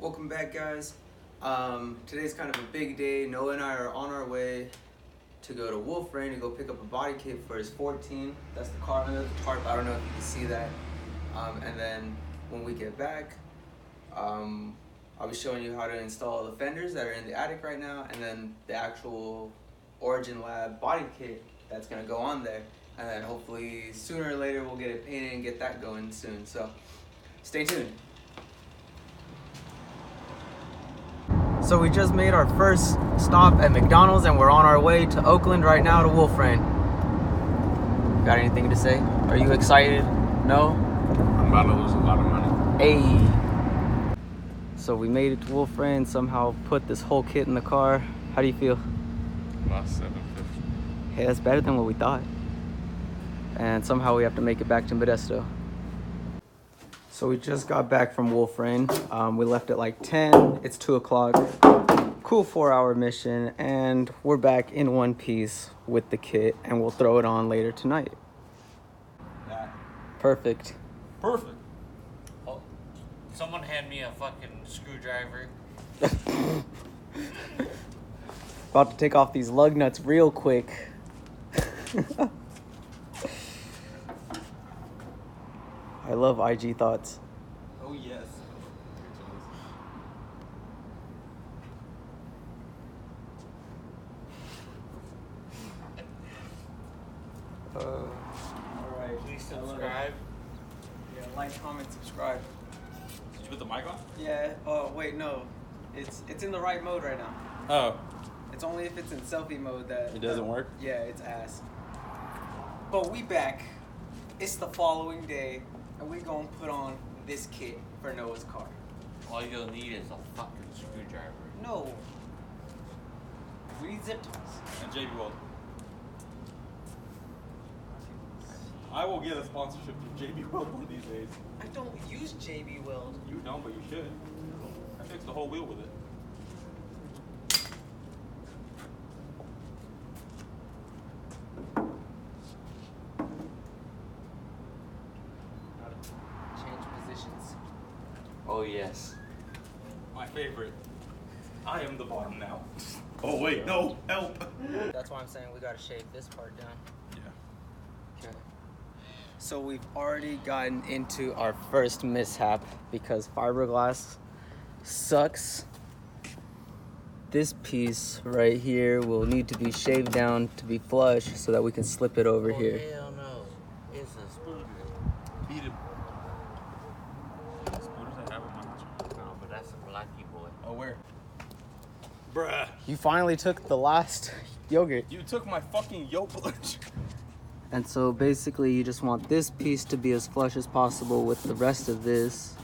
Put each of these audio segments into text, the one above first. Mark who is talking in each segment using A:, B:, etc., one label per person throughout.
A: Welcome back, guys. Today's kind of a big day. Noah and I are on our way to go to Wolfreign to go pick up a body kit for his 14. That's the car under the tarp. I don't know if you can see that. And then when we get back, I'll be showing you how to install the fenders that are in the attic right now, and then the actual Origin-Labo body kit that's gonna go on there. And then hopefully sooner or later we'll get it painted and get that going soon. So stay tuned. So we just made our first stop at McDonald's and we're on our way to Oakland right now to Wolfreign. Got anything to say? Are you excited? No?
B: I'm about to lose a lot of money.
A: Hey. So we made it to Wolfreign, somehow put this whole kit in the car. How do you feel?
B: About $750.
A: Hey, that's better than what we thought. And somehow we have to make it back to Modesto. So we just got back from Wolfreign. We left at like 10, it's 2 o'clock. Cool 4-hour mission, and we're back in one piece with the kit, and we'll throw it on later tonight. Perfect.
B: Perfect.
C: Oh, someone hand me a fucking screwdriver.
A: About to take off these lug nuts real quick. I love IG thoughts.
B: Oh, yes.
A: Alright.
C: Please subscribe.
A: Yeah, like, comment, subscribe.
B: Did you put the mic on?
A: Yeah, oh wait, no. It's in the right mode right now.
B: Oh.
A: It's only if it's in selfie mode that...
B: It doesn't work?
A: Yeah, it's ass. But we back. It's the following day, and we gonna put on this kit for Noah's car.
C: All you'll need is a fucking screwdriver.
A: No. We need zip ties.
B: And JB Weld. I will get a sponsorship from JB Weld one of these days.
A: I don't use JB Weld.
B: You don't, but you should. I fixed the whole wheel with it.
A: Change positions.
C: Oh yes.
B: My favorite. I am the bottom now. Oh wait, no, help.
A: That's why I'm saying we gotta shave this part down.
B: Yeah.
A: Okay. So we've already gotten into our first mishap because fiberglass sucks. This piece right here will need to be shaved down to be flush so that we can slip it over here.
C: Hell no. It's a screwdriver.
B: Beat him. Spooners I have in my house.
C: No, but that's a blacky boy.
B: Oh, where? Bruh.
A: You finally took the last yogurt.
B: You took my fucking yogurt.
A: And so basically you just want this piece to be as flush as possible with the rest of this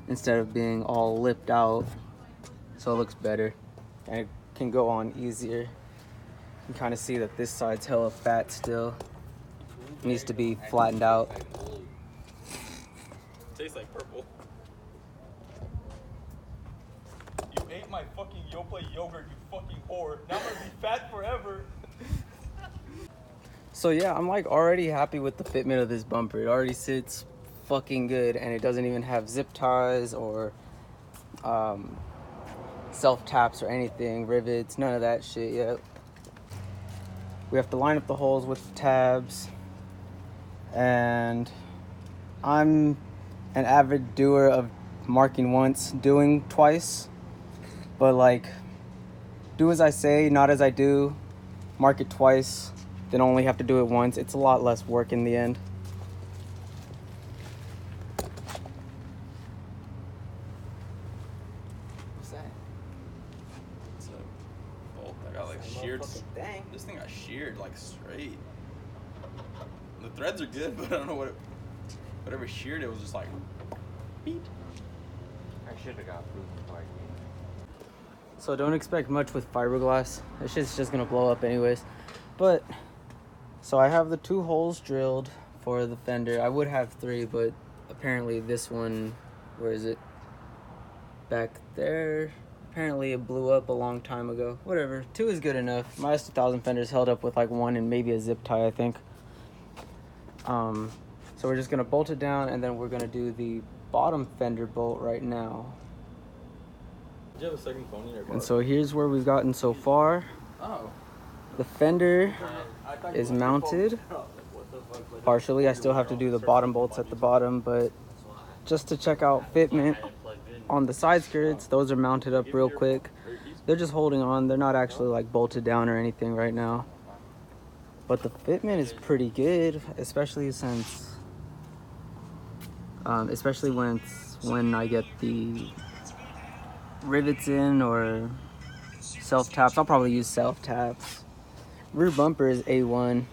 A: instead of being all lipped out, so it looks better and it can go on easier. You can kind of see that this side's hella fat still. It needs to be flattened out.
B: Tastes like purple. You ate my fucking Yoplait yogurt, you fucking whore. Now I'm gonna be fat forever.
A: So yeah, I'm like already happy with the fitment of this bumper. It already sits fucking good, and it doesn't even have zip ties or self taps or anything, rivets, none of that shit yet. We have to line up the holes with the tabs, and I'm an avid doer of marking once, doing twice, but like, do as I say, not as I do. Mark it twice, then only have to do it once. It's a lot less work in the end. What's that?
B: It's a bolt that got like sheared.
A: Thing.
B: This thing got sheared like straight. The threads are good, but I don't know whatever sheared it was just like beep.
C: I should have got proof before I came.
A: So don't expect much with fiberglass. This shit's just gonna blow up anyways. But, so I have the 2 holes drilled for the fender. I would have 3, but apparently this one, where is it? Back there. Apparently it blew up a long time ago. Whatever, 2 is good enough. My S14 fenders held up with like 1 and maybe a zip tie, I think. So we're just gonna bolt it down, and then we're gonna do the bottom fender bolt right now.
B: you have a second phone in your car?
A: And so here's where we've gotten so far.
B: Oh.
A: The fender is mounted partially. I still have to do the bottom bolts at the bottom, but just to check out fitment on the side skirts, those are mounted up real quick. They're just holding on. They're not actually like bolted down or anything right now. But the fitment is pretty good, especially since, especially when I get the rivets in or self taps. I'll probably use self taps. Rear bumper is A1.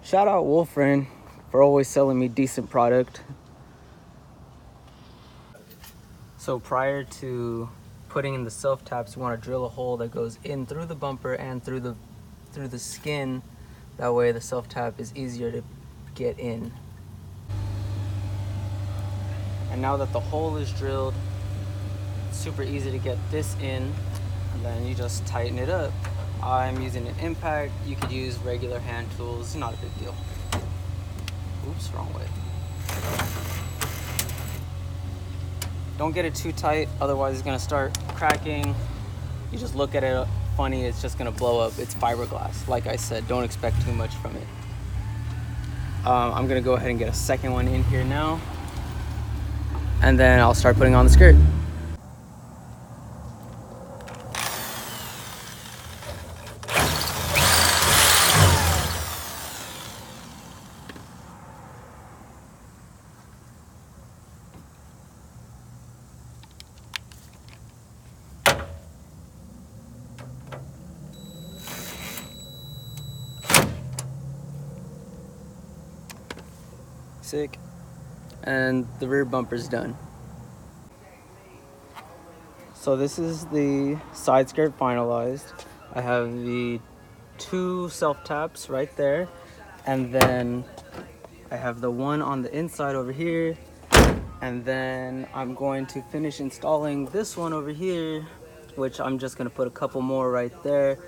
A: Shout out Wolfreign for always selling me decent product. So prior to putting in the self taps, you want to drill a hole that goes in through the bumper and through the skin. That way the self tap is easier to get in. And now that the hole is drilled, it's super easy to get this in, and then you just tighten it up. I'm using an impact. You could use regular hand tools, not a big deal. Oops, wrong way. Don't get it too tight, otherwise it's gonna start cracking. You just look at it funny, it's just gonna blow up. It's fiberglass. Like I said, don't expect too much from it. I'm gonna go ahead and get a second one in here now, and then I'll start putting on the skirt. Sick. And the rear bumper's done. So this is the side skirt finalized. I have the 2 self taps right there, and then I have the one on the inside over here, and then I'm going to finish installing this one over here, which I'm just gonna put a couple more right there.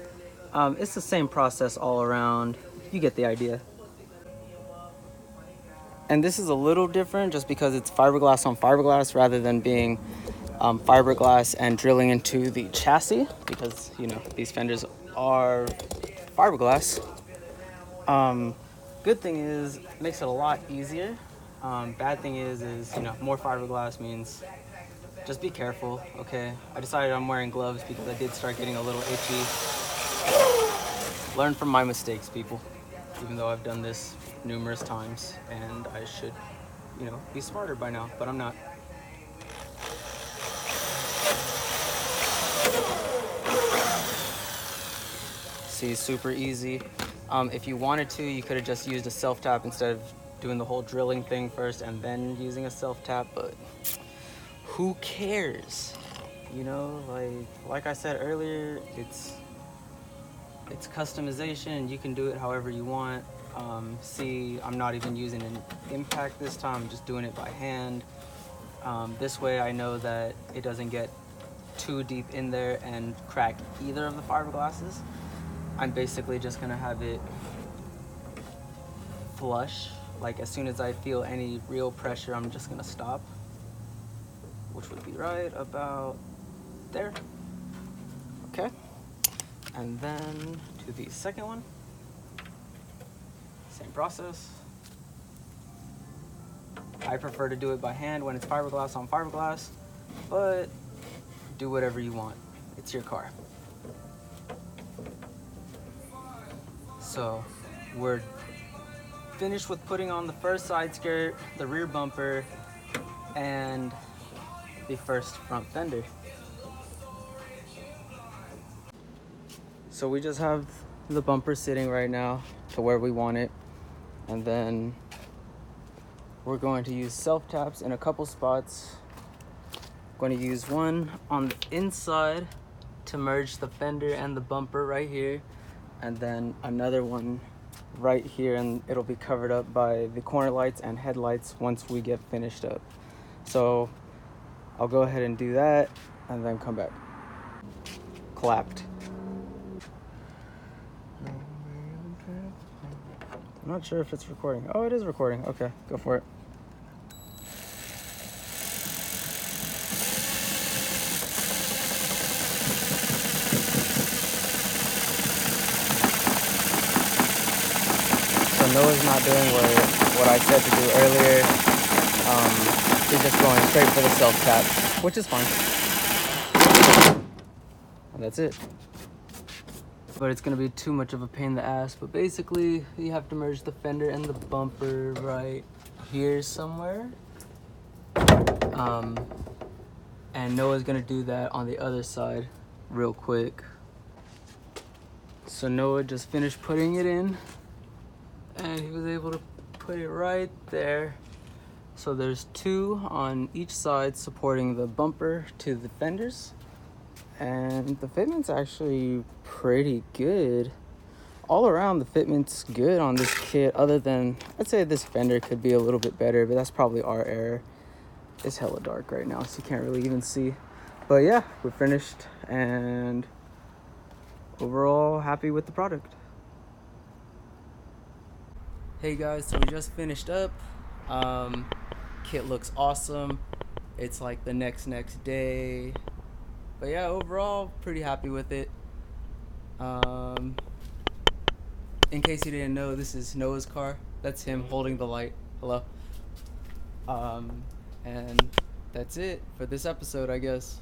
A: It's the same process all around. You get the idea. And this is a little different just because it's fiberglass on fiberglass rather than being fiberglass and drilling into the chassis, because you know these fenders are fiberglass. Good thing is it makes it a lot easier. Bad thing is you know, more fiberglass means just be careful. Okay, I decided I'm wearing gloves because I did start getting a little itchy. Learn from my mistakes, people. Even though I've done this numerous times and I should, you know, be smarter by now, but I'm not. See, super easy. If you wanted to, you could have just used a self tap instead of doing the whole drilling thing first and then using a self tap, but who cares? You know, like I said earlier, it's customization. You can do it however you want. See, I'm not even using an impact this time. I'm just doing it by hand. This way I know that it doesn't get too deep in there and crack either of the fiberglasses. I'm basically just gonna have it flush. Like as soon as I feel any real pressure, I'm just gonna stop, which would be right about there. Okay. And then to the second one, same process. I prefer to do it by hand when it's fiberglass on fiberglass, but do whatever you want. It's your car. So we're finished with putting on the first side skirt, the rear bumper, and the first front fender. So we just have the bumper sitting right now to where we want it, and then we're going to use self taps in a couple spots. I'm going to use one on the inside to merge the fender and the bumper right here, and then another one right here, and it'll be covered up by the corner lights and headlights once we get finished up. So I'll go ahead and do that and then come back. Clapped. I'm not sure if it's recording. Oh, it is recording. Okay, go for it. Noah's not doing what I said to do earlier. He's just going straight for the self-tap, which is fine. And that's it. But it's gonna be too much of a pain in the ass. But basically, you have to merge the fender and the bumper right here somewhere. And Noah's gonna do that on the other side real quick. So Noah just finished putting it in, and he was able to put it right there. So there's two on each side supporting the bumper to the fenders. And the fitment's actually pretty good. All around, the fitment's good on this kit, other than, I'd say this fender could be a little bit better, but that's probably our error. It's hella dark right now, so you can't really even see. But yeah, we're finished, and overall happy with the product. Hey guys, so we just finished up. Kit looks awesome. It's like the next day. But yeah, overall, pretty happy with it. In case you didn't know, this is Noah's car. That's him holding the light. Hello. And that's it for this episode, I guess.